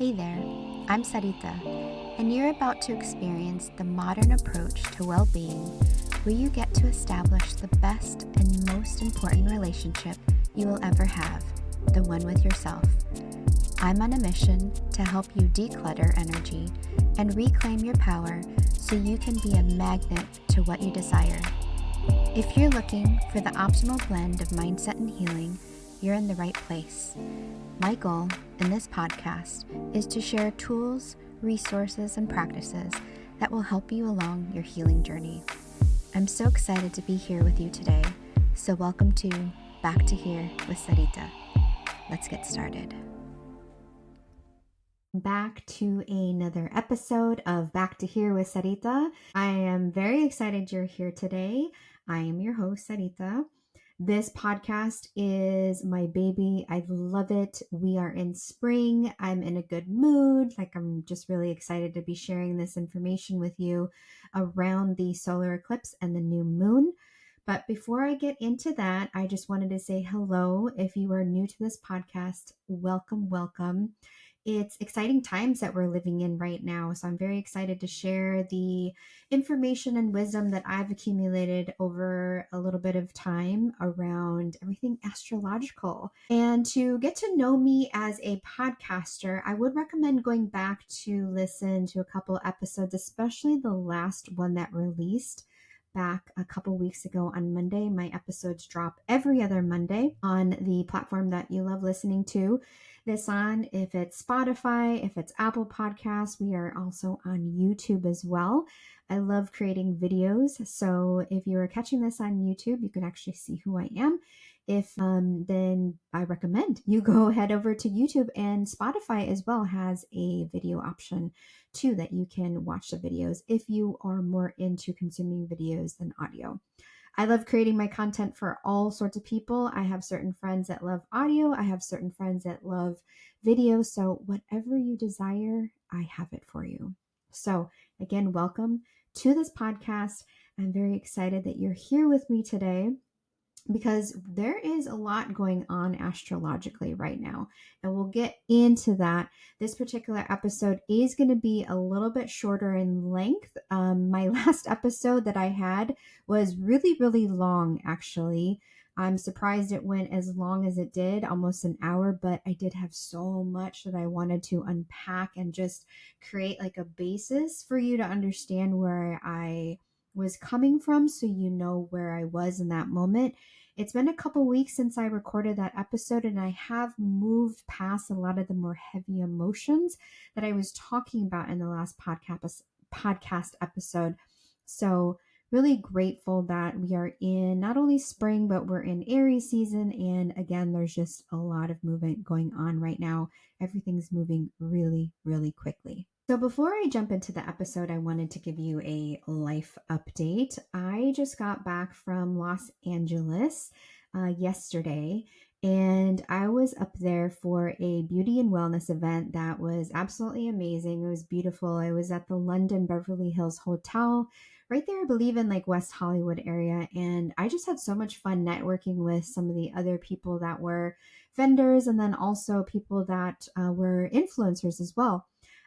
Hey there, I'm Sarita, and you're about to experience the modern approach to well-being where you get to establish the best and most important relationship you will ever have, the one with yourself. I'm on a mission to help you declutter energy and reclaim your power so you can be a magnet to what you desire. If you're looking for the optimal blend of mindset and healing, you're in the right place. My goal in this podcast is to share tools, resources, and practices that will help you along your healing journey. I'm so excited to be here with you today, so welcome to Back to Here with Sarita. Let's get started. Back to another episode of Back to Here with Sarita. I am very excited you're here today. I am your host, Sarita. This podcast is my baby. I love it. We are in spring. I'm in a good mood. I'm just really excited to be sharing this information with you around the solar eclipse and the new moon. But before I get into that, I just wanted to say hello. If you are new to this podcast, welcome. It's exciting times that we're living in right now. So I'm very excited to share the information and wisdom that I've accumulated over a little bit of time around everything astrological. And to get to know me as a podcaster, I would recommend going back to listen to a couple episodes, especially the last one that released back a couple weeks ago on Monday. My episodes drop every other Monday on the platform that you love listening to this on. If it's Spotify, if it's Apple Podcasts, we are also on YouTube as well. I love creating videos. So if you are catching this on YouTube, you can actually see who I am. If then I recommend you go head over to YouTube, and Spotify as well has a video option too that you can watch the videos if you are more into consuming videos than audio. I love creating my content for all sorts of people. I have certain friends that love audio. I have certain friends that love video. So whatever you desire, I have it for you. So again, welcome to this podcast. I'm very excited that you're here with me today, because there is a lot going on astrologically right now, and we'll get into that. This particular episode is going to be a little bit shorter in length. My last episode that I had was really long, actually. I'm surprised it went as long as it did, almost an hour, but I did have so much that I wanted to unpack and just create like a basis for you to understand where I was coming from, so you know where I was in that moment. It's been a couple weeks since I recorded that episode, and I have moved past a lot of the more heavy emotions that I was talking about in the last podcast episode. So really grateful that we are in not only spring, but we're in Aries season. And again, there's just a lot of movement going on right now. Everything's moving really quickly. So before I jump into the episode, I wanted to give you a life update. I just got back from Los Angeles yesterday, and I was up there for a beauty and wellness event that was absolutely amazing. It was beautiful. I was at the London Beverly Hills Hotel right there, I believe, in like West Hollywood area. And I just had so much fun networking with some of the other people that were vendors, and then also people that were influencers as well.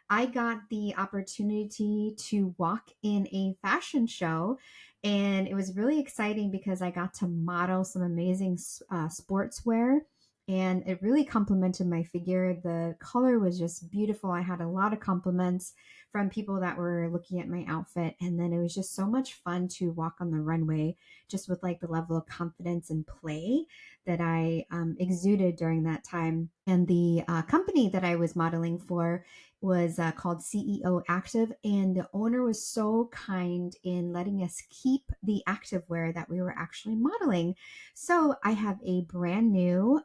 I got the opportunity to walk in a fashion show, and it was really exciting because I got to model some amazing sportswear, and it really complimented my figure. The color was just beautiful. I had a lot of compliments from people that were looking at my outfit, and then it was just so much fun to walk on the runway just with like the level of confidence and play that I exuded during that time. And the company that I was modeling for was called CEO Active, and the owner was so kind in letting us keep the activewear that we were actually modeling. So I have a brand new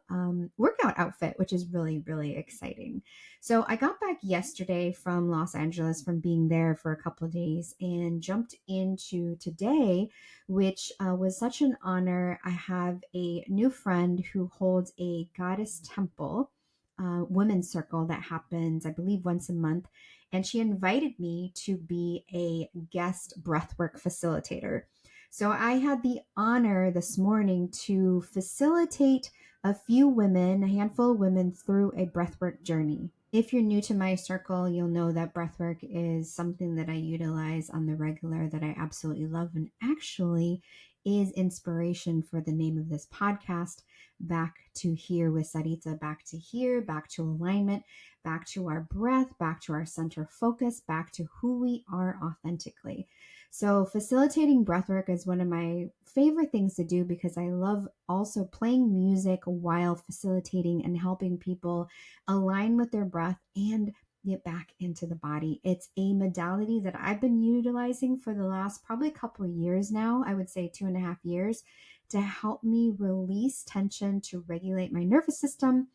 workout outfit, which is really exciting. So I got back yesterday from Los Angeles from being there for a couple of days and jumped into today, which was such an honor. I have a new friend who holds a goddess temple women's circle that happens, I believe, once a month. And she invited me to be a guest breathwork facilitator. So I had the honor this morning to facilitate a few women, a handful of women, through a breathwork journey. If you're new to my circle, you'll know that breathwork is something that I utilize on the regular that I absolutely love and actually is inspiration for the name of this podcast, Back to Here with Sarita, back to here, back to alignment, back to our breath, back to our center focus, back to who we are authentically. So, facilitating breathwork is one of my favorite things to do because I love also playing music while facilitating and helping people align with their breath and get back into the body. It's a modality that I've been utilizing for the last probably a couple of years now. I would say 2.5 years to help me release tension, to regulate my nervous system,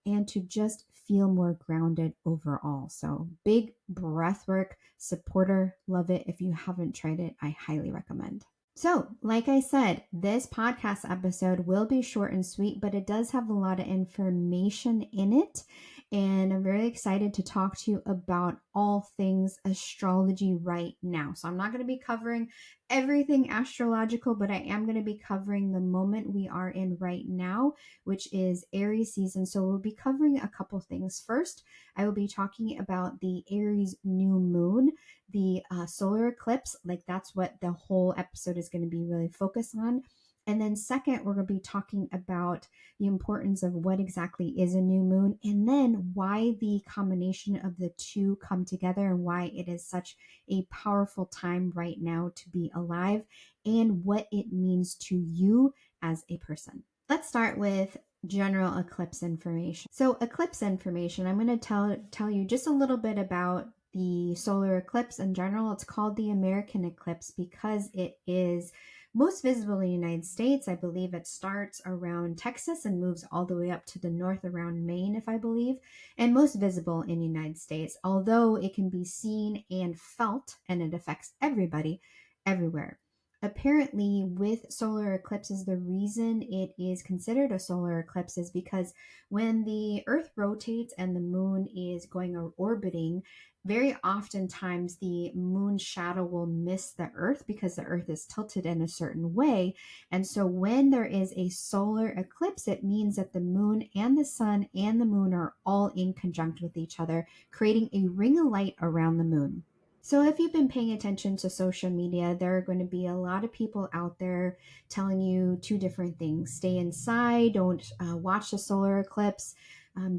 and to just feel more grounded overall. So, big breath work supporter. Love it. If you haven't tried it, I highly recommend. So, like I said, this podcast episode will be short and sweet, but it does have a lot of information in it. And I'm very excited to talk to you about all things astrology right now. So, I'm not going to be covering everything astrological, but I am going to be covering the moment we are in right now, which is Aries season. So, we'll be covering a couple things. First, I will be talking about the Aries new moon, the solar eclipse. Like, that's what the whole episode is going to be really focused on. And then second, we're going to be talking about the importance of what exactly is a new moon, and then why the combination of the two come together and why it is such a powerful time right now to be alive and what it means to you as a person. Let's start with general eclipse information. So, eclipse information, I'm going to tell you just a little bit about the solar eclipse in general. It's called the American eclipse because it is most visible in the United States. I believe it starts around Texas and moves all the way up to the north around Maine, if I believe, and most visible in the United States, although it can be seen and felt and it affects everybody everywhere. Apparently, with solar eclipses, the reason it is considered a solar eclipse is because when the Earth rotates and the moon is going or orbiting, very oftentimes the moon's shadow will miss the Earth because the Earth is tilted in a certain way. And so when there is a solar eclipse, it means that the moon and the sun and the moon are all in conjunct with each other, creating a ring of light around the moon. So, if you've been paying attention to social media, there are going to be a lot of people out there telling you two different things: stay inside, don't watch the solar eclipse,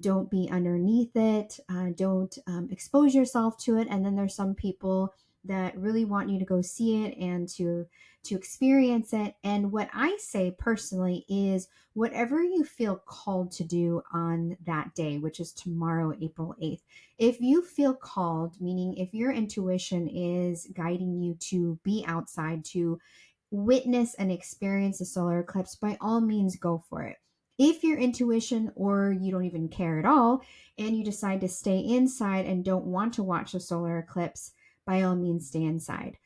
don't be underneath it, don't expose yourself to it. And then there's some people that really want you to go see it and to experience it. And what I say personally is whatever you feel called to do on that day, which is tomorrow, April 8th. If you feel called, meaning if your intuition is guiding you to be outside, to witness and experience the solar eclipse, by all means go for it. If your intuition or you don't even care at all and you decide to stay inside and don't want to watch the solar eclipse, by all means stay inside.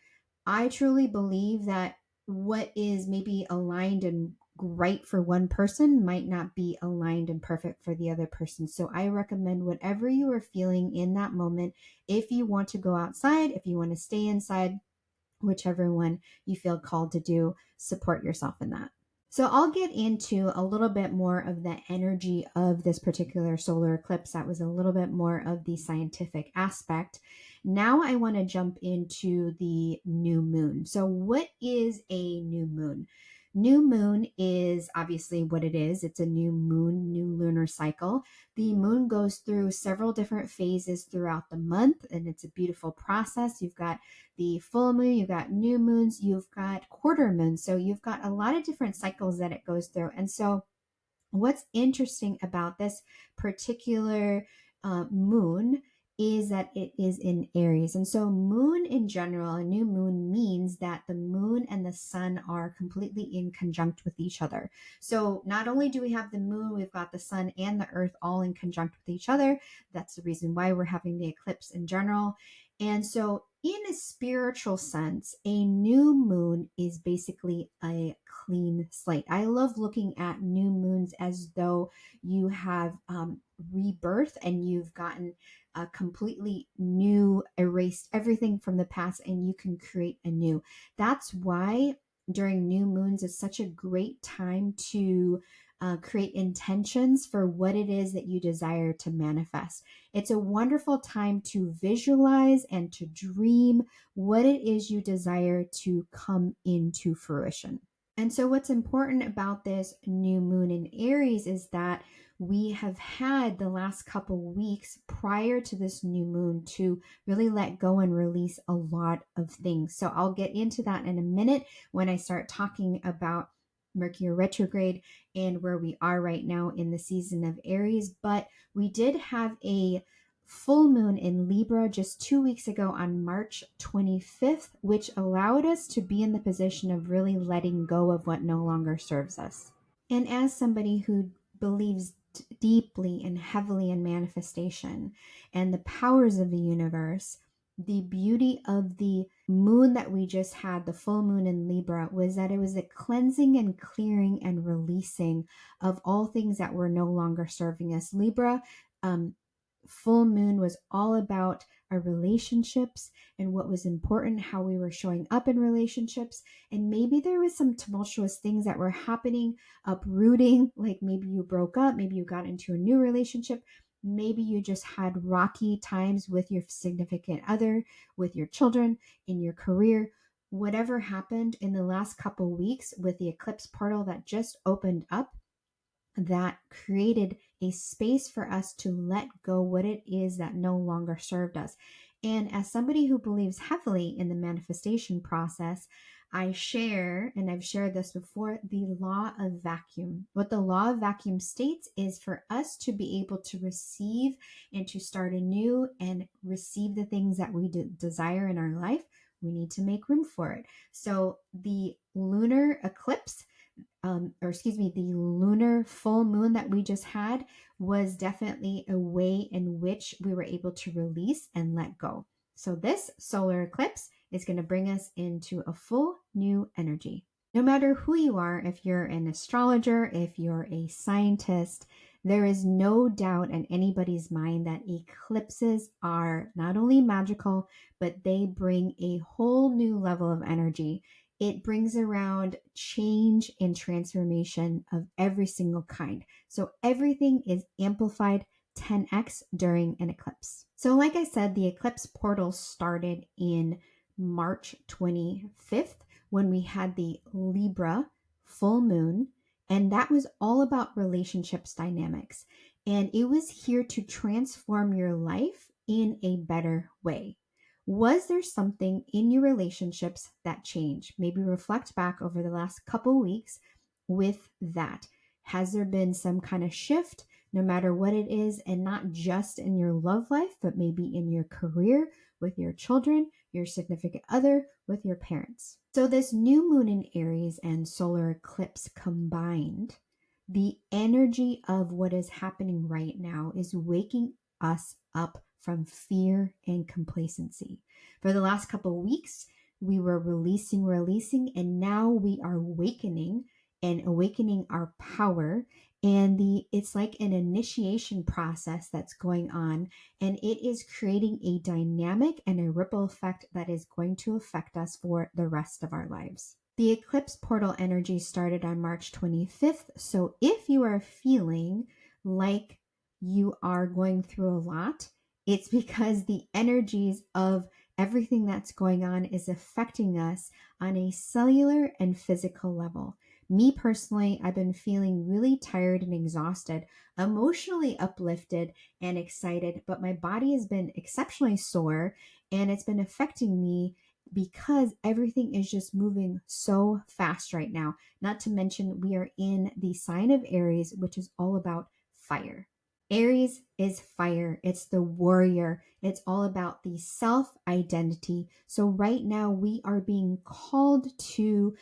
I truly believe that what is maybe aligned and right for one person might not be aligned and perfect for the other person. So I recommend whatever you are feeling in that moment. If you want to go outside, if you want to stay inside, whichever one you feel called to do, support yourself in that. So I'll get into a little bit more of the energy of this particular solar eclipse. That was a little bit more of the scientific aspect. Now I want to jump into the new moon. So what is a new moon? New moon is obviously what it is. It's a new moon, new lunar cycle. The moon goes through several different phases throughout the month, and it's a beautiful process. You've got the full moon, you've got new moons, you've got quarter moons. So you've got a lot of different cycles that it goes through. And so what's interesting about this particular moon is that it is in Aries. And so, moon in general, a new moon means that the moon and the sun are completely in conjunct with each other. So, not only do we have the moon, we've got the sun and the earth all in conjunct with each other. That's the reason why we're having the eclipse in general. And so, in a spiritual sense, a new moon is basically a clean slate. I love looking at new moons as though you have rebirth and you've gotten a completely new, erased everything from the past, and you can create a new. That's why during new moons is such a great time to create intentions for what it is that you desire to manifest. It's a wonderful time to visualize and to dream what it is you desire to come into fruition. And so, what's important about this new moon in Aries is that we have had the last couple weeks prior to this new moon to really let go and release a lot of things. So, I'll get into that in a minute when I start talking about Mercury retrograde and where we are right now in the season of Aries. But we did have a full moon in Libra just 2 weeks ago on March 25th, which allowed us to be in the position of really letting go of what no longer serves us. And as somebody who believes deeply and heavily in manifestation and the powers of the universe, the beauty of the moon that we just had, the full moon in Libra, was that it was a cleansing and clearing and releasing of all things that were no longer serving us. Libra, full moon was all about our relationships and what was important, how we were showing up in relationships. And maybe there was some tumultuous things that were happening, uprooting, like maybe you broke up, maybe you got into a new relationship, maybe you just had rocky times with your significant other, with your children, in your career. Whatever happened in the last couple weeks with the eclipse portal that just opened up, that created a space for us to let go what it is that no longer served us. And as somebody who believes heavily in the manifestation process, I share, and I've shared this before, the law of vacuum. What the law of vacuum states is for us to be able to receive and to start anew and receive the things that we desire in our life, we need to make room for it. So the lunar eclipse, the lunar full moon that we just had was definitely a way in which we were able to release and let go. So this solar eclipse is going to bring us into a full new energy. No matter who you are, if you're an astrologer, if you're a scientist, there is no doubt in anybody's mind that eclipses are not only magical, but they bring a whole new level of energy. It brings around change and transformation of every single kind. So everything is amplified 10x during an eclipse. So like I said, the eclipse portal started in March 25th when we had the Libra full moon, and that was all about relationships dynamics. And it was here to transform your life in a better way. Was there something in your relationships that changed? Maybe reflect back over the last couple weeks with that. Has there been some kind of shift, no matter what it is, and not just in your love life, but maybe in your career, with your children, your significant other, with your parents? So this new moon in Aries and solar eclipse combined, the energy of what is happening right now is waking us up from fear and complacency. For the last couple of weeks, we were releasing, and now we are awakening our power. And it's like an initiation process that's going on, and it is creating a dynamic and a ripple effect that is going to affect us for the rest of our lives. The eclipse portal energy started on March 25th. So if you are feeling like you are going through a lot, it's because the energies of everything that's going on is affecting us on a cellular and physical level. Me personally, I've been feeling really tired and exhausted, emotionally uplifted and excited, but my body has been exceptionally sore, and it's been affecting me because everything is just moving so fast right now. Not to mention, we are in the sign of Aries, which is all about fire. Aries is fire. It's the warrior. It's all about the self-identity. So right now we are being called to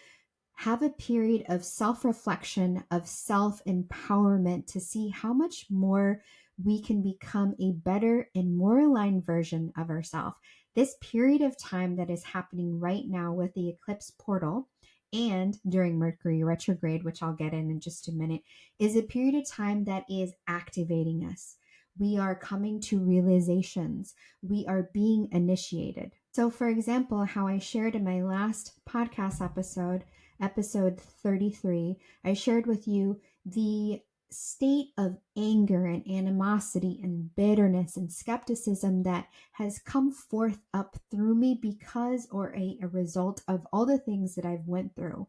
have a period of self-reflection, of self-empowerment to see how much more we can become a better and more aligned version of ourselves. This period of time that is happening right now with the eclipse portal and during Mercury retrograde, which I'll get in just a minute, is a period of time that is activating us. We are coming to realizations. We are being initiated. So for example, how I shared in my last podcast episode, Ep.033, I shared with you the state of anger and animosity and bitterness and skepticism that has come forth up through me because or a result of all the things that I've went through.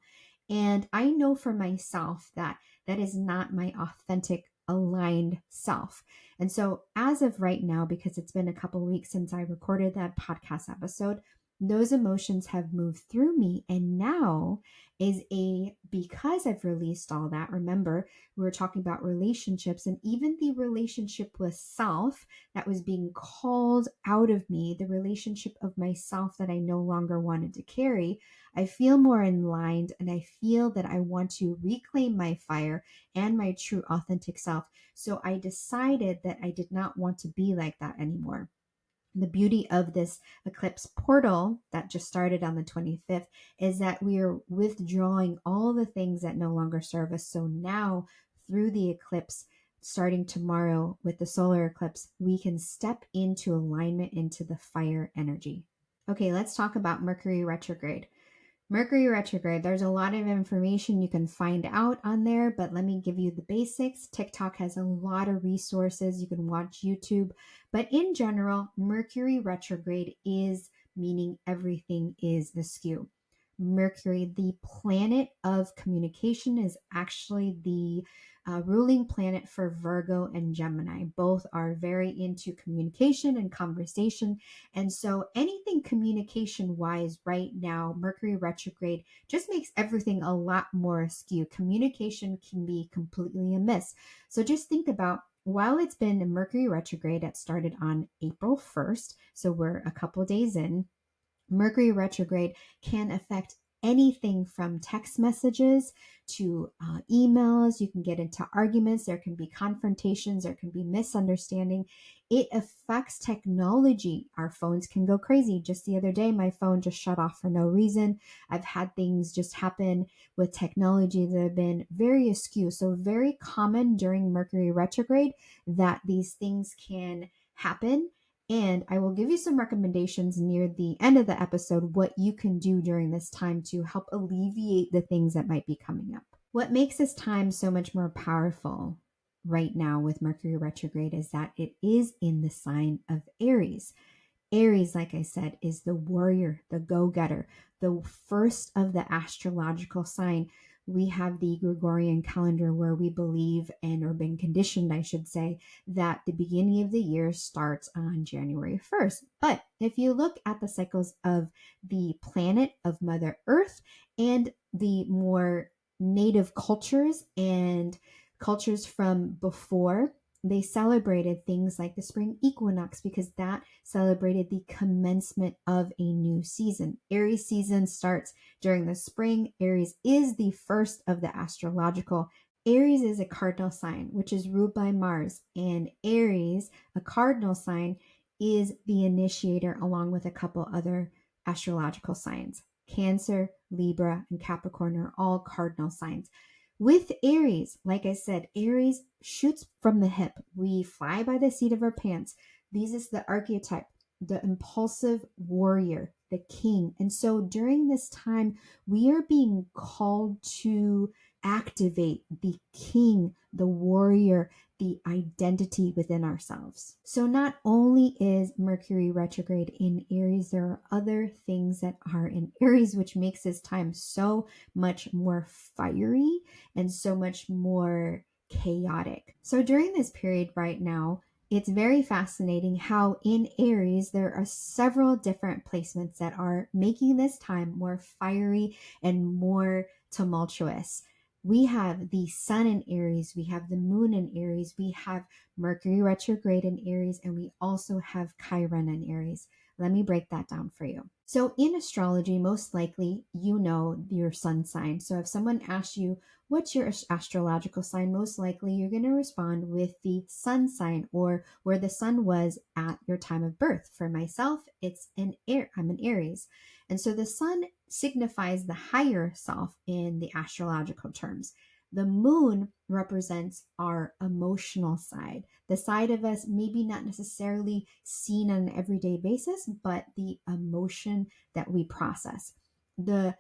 And I know for myself that that is not my authentic aligned self. And so as of right now, because it's been a couple of weeks since I recorded that podcast episode, those emotions have moved through me. And now because I've released all that, remember, we were talking about relationships and even the relationship with self that was being called out of me, the relationship of myself that I no longer wanted to carry. I feel more aligned and I feel that I want to reclaim my fire and my true authentic self. So I decided that I did not want to be like that anymore. The beauty of this eclipse portal that just started on the 25th is that we are withdrawing all the things that no longer serve us. So now, through the eclipse, starting tomorrow with the solar eclipse, we can step into alignment into the fire energy. Okay, let's talk about Mercury retrograde. Mercury retrograde, there's a lot of information you can find out on there, but let me give you the basics. TikTok has a lot of resources. You can watch YouTube. But in general, Mercury retrograde is meaning everything is askew. Mercury, the planet of communication, is actually the ruling planet for Virgo and Gemini. Both are very into communication and conversation. And so anything communication wise right now, Mercury retrograde just makes everything a lot more askew. Communication can be completely amiss. So just think about, while it's been Mercury retrograde that started on April 1st, so we're a couple days in, Mercury retrograde can affect anything from text messages to emails. You can get into arguments. There can be confrontations. There can be misunderstanding. It affects technology. Our phones can go crazy. Just the other day, my phone just shut off for no reason. I've had things just happen with technology that have been very askew. So very common during Mercury retrograde that these things can happen. And I will give you some recommendations near the end of the episode, what you can do during this time to help alleviate the things that might be coming up. What makes this time so much more powerful right now with Mercury retrograde is that it is in the sign of Aries. Aries, like I said, is the warrior, the go-getter, the first of the astrological sign. We have the Gregorian calendar where we believe and or been conditioned, I should say, that the beginning of the year starts on January 1st. But if you look at the cycles of the planet of Mother Earth and the more native cultures and cultures from before, they celebrated things like the spring equinox because that celebrated the commencement of a new season. Aries season starts during the spring. Aries is the first of the astrological. Aries is a cardinal sign, which is ruled by Mars. And Aries, a cardinal sign, is the initiator along with a couple other astrological signs. Cancer, Libra, and Capricorn are all cardinal signs. With Aries, like I said, Aries shoots from the hip. We fly by the seat of our pants. This is the archetype, the impulsive warrior, the king. And so during this time, we are being called to activate the king, the warrior, the identity within ourselves. So not only is Mercury retrograde in Aries, there are other things that are in Aries, which makes this time so much more fiery and so much more chaotic. So during this period right now, it's very fascinating how in Aries there are several different placements that are making this time more fiery and more tumultuous. We have the sun in Aries, we have the moon in Aries, we have Mercury retrograde in Aries, and we also have Chiron in Aries. Let me break that down for you. So in astrology, most likely you know your sun sign. So if someone asks you, what's your astrological sign? Most likely you're going to respond with the sun sign or where the sun was at your time of birth. For myself, I'm an Aries. And so the sun signifies the higher self in the astrological terms. The moon represents our emotional side, the side of us maybe not necessarily seen on an everyday basis, but the emotion that we process. The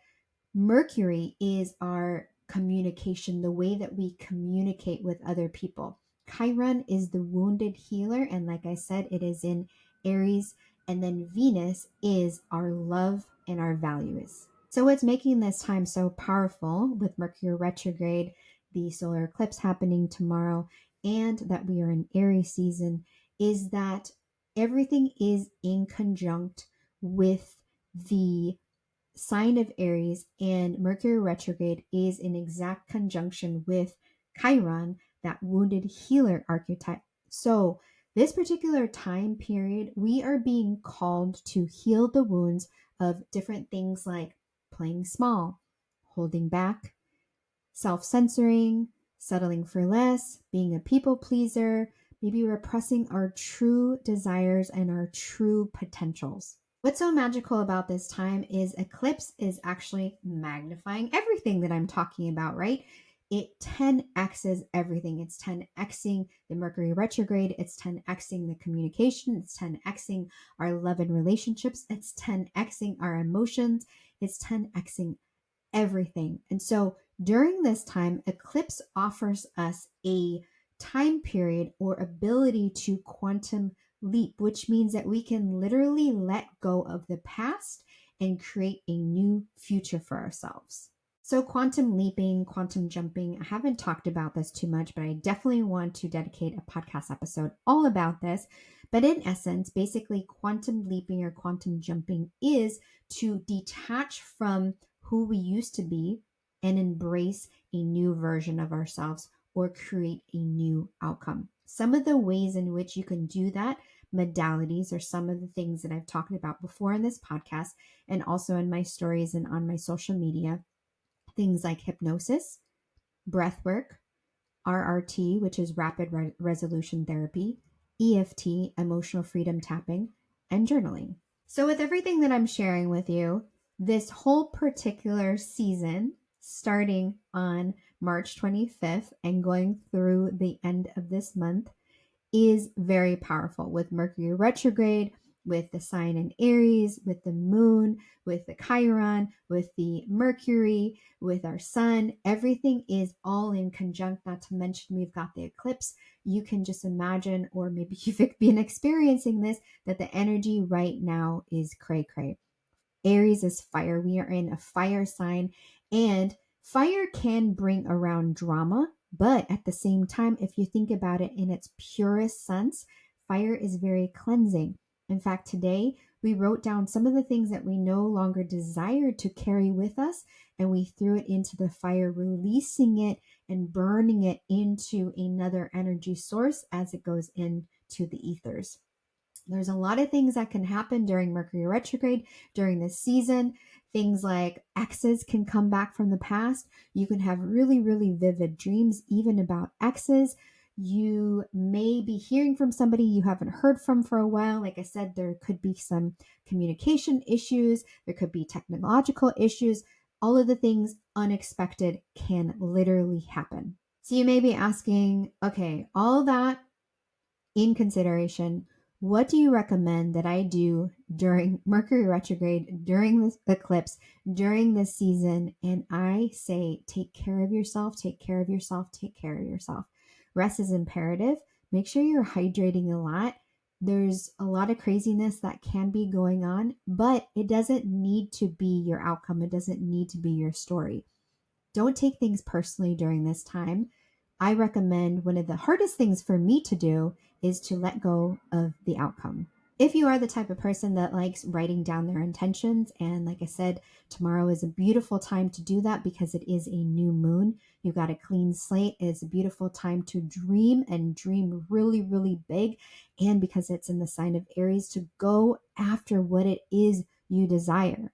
Mercury is our communication, the way that we communicate with other people. Chiron is the wounded healer. And like I said, it is in Aries. And then Venus is our love and our values. So what's making this time so powerful with Mercury retrograde, the solar eclipse happening tomorrow, and that we are in Aries season is that everything is in conjunct with the sign of Aries, and Mercury retrograde is in exact conjunction with Chiron, that wounded healer archetype. So, this particular time period, we are being called to heal the wounds of different things like playing small, holding back, self censoring, settling for less, being a people pleaser, maybe repressing our true desires and our true potentials. What's so magical about this time is Eclipse is actually magnifying everything that I'm talking about, right? It 10x's everything. It's 10xing the Mercury retrograde. It's 10xing the communication. It's 10xing our love and relationships. It's 10xing our emotions. It's 10xing everything. And so during this time, Eclipse offers us a time period or ability to quantum leap, which means that we can literally let go of the past and create a new future for ourselves. So, quantum leaping, quantum jumping, I haven't talked about this too much, but I definitely want to dedicate a podcast episode all about this. But in essence, basically, quantum leaping or quantum jumping is to detach from who we used to be and embrace a new version of ourselves or create a new outcome. Some of the ways in which you can do that, modalities, are some of the things that I've talked about before in this podcast and also in my stories and on my social media. Things like hypnosis, breath work, RRT, which is rapid resolution therapy, EFT, emotional freedom tapping, and journaling. So, with everything that I'm sharing with you, this whole particular season, starting on March 25th and going through the end of this month, is very powerful with Mercury retrograde, with the sign in Aries, with the moon, with the Chiron, with the Mercury, with our sun. Everything is all in conjunct, not to mention we've got the eclipse. You can just imagine, or maybe you've been experiencing this, that the energy right now is cray cray. Aries is fire. We are in a fire sign, and fire can bring around drama, but at the same time, if you think about it in its purest sense, fire is very cleansing. In fact, today we wrote down some of the things that we no longer desired to carry with us, and we threw it into the fire, releasing it and burning it into another energy source as it goes into the ethers. There's a lot of things that can happen during Mercury retrograde during this season. Things like exes can come back from the past. You can have really, really vivid dreams, even about exes. You may be hearing from somebody you haven't heard from for a while. Like I said, there could be some communication issues, there could be technological issues. All of the things unexpected can literally happen. So you may be asking, okay, all that in consideration, what do you recommend that I do during Mercury retrograde, during this eclipse, during this season? And I say, take care of yourself, take care of yourself, take care of yourself. Rest is imperative. Make sure you're hydrating a lot. There's a lot of craziness that can be going on, but it doesn't need to be your outcome. It doesn't need to be your story. Don't take things personally during this time. I recommend one of the hardest things for me to do is to let go of the outcome. If you are the type of person that likes writing down their intentions, and like I said, tomorrow is a beautiful time to do that because it is a new moon. You got a clean slate. It's a beautiful time to dream and dream really, really big. And because it's in the sign of Aries, to go after what it is you desire.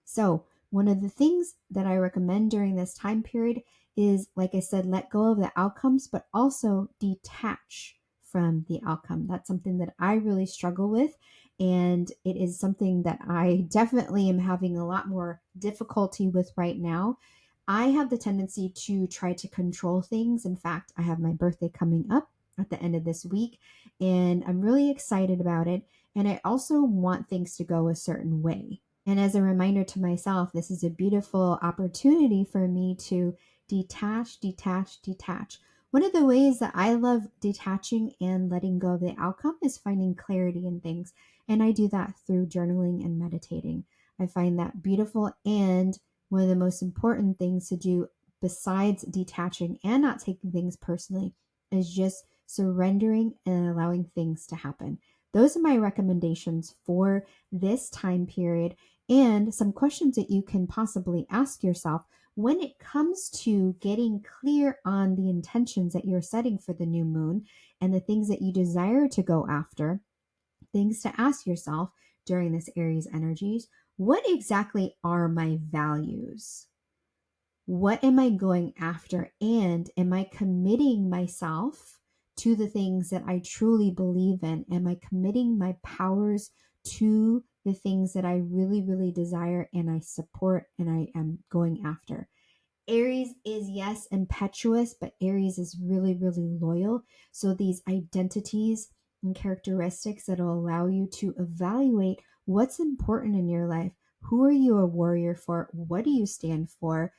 So, one of the things that I recommend during this time period is, like I said, let go of the outcomes, but also detach from the outcome. That's something that I really struggle with. And it is something that I definitely am having a lot more difficulty with right now. I have the tendency to try to control things. In fact, I have my birthday coming up at the end of this week, and I'm really excited about it. And I also want things to go a certain way. And as a reminder to myself, this is a beautiful opportunity for me to detach, detach, detach. One of the ways that I love detaching and letting go of the outcome is finding clarity in things. And I do that through journaling and meditating. I find that beautiful. And one of the most important things to do besides detaching and not taking things personally is just surrendering and allowing things to happen. Those are my recommendations for this time period, and some questions that you can possibly ask yourself when it comes to getting clear on the intentions that you're setting for the new moon and the things that you desire to go after. Things to ask yourself during this Aries energies. What exactly are my values? What am I going after? And am I committing myself to the things that I truly believe in? Am I committing my powers to the things that I really, really desire and I support and I am going after? Aries is, yes, impetuous, but Aries is really, really loyal. So these identities and characteristics that will allow you to evaluate what's important in your life. Who are you a warrior for? What do you stand for?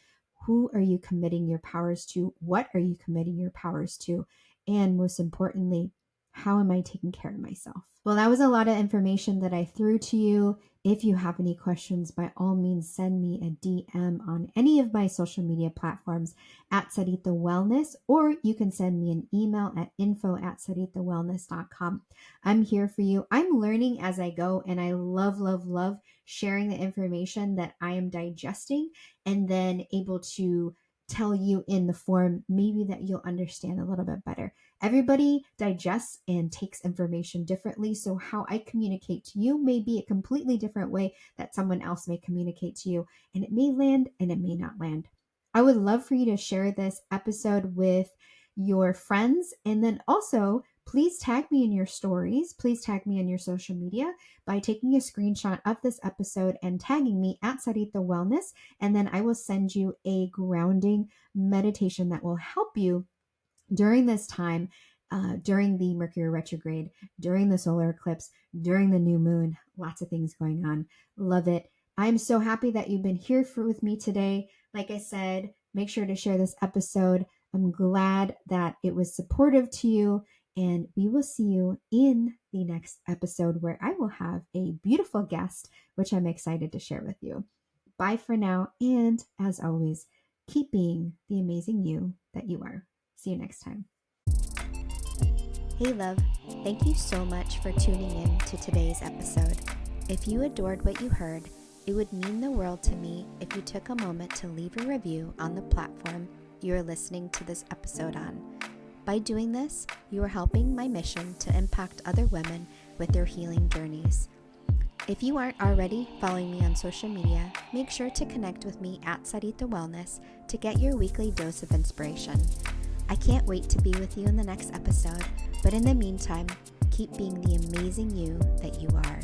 Who are you committing your powers to? What are you committing your powers to? And most importantly, how am I taking care of myself? Well, that was a lot of information that I threw to you. If you have any questions, by all means, send me a DM on any of my social media platforms at Sarita Wellness, or you can send me an email at info@saritawellness.com. I'm here for you. I'm learning as I go, and I love, love, love sharing the information that I am digesting and then able to tell you in the form maybe that you'll understand a little bit better. Everybody digests and takes information differently. So how I communicate to you may be a completely different way that someone else may communicate to you. And it may land and it may not land. I would love for you to share this episode with your friends. And then also, please tag me in your stories. Please tag me on your social media by taking a screenshot of this episode and tagging me at Sarita Wellness. And then I will send you a grounding meditation that will help you during this time, during the Mercury retrograde, during the solar eclipse, during the new moon. Lots of things going on. Love it. I'm so happy that you've been here with me today. Like I said, make sure to share this episode. I'm glad that it was supportive to you. And we will see you in the next episode where I will have a beautiful guest, which I'm excited to share with you. Bye for now. And as always, keep being the amazing you that you are. See you next time. Hey, love. Thank you so much for tuning in to today's episode. If you adored what you heard, it would mean the world to me if you took a moment to leave a review on the platform you are listening to this episode on. By doing this, you are helping my mission to impact other women with their healing journeys. If you aren't already following me on social media, make sure to connect with me at Sarita Wellness to get your weekly dose of inspiration. I can't wait to be with you in the next episode, but in the meantime, keep being the amazing you that you are.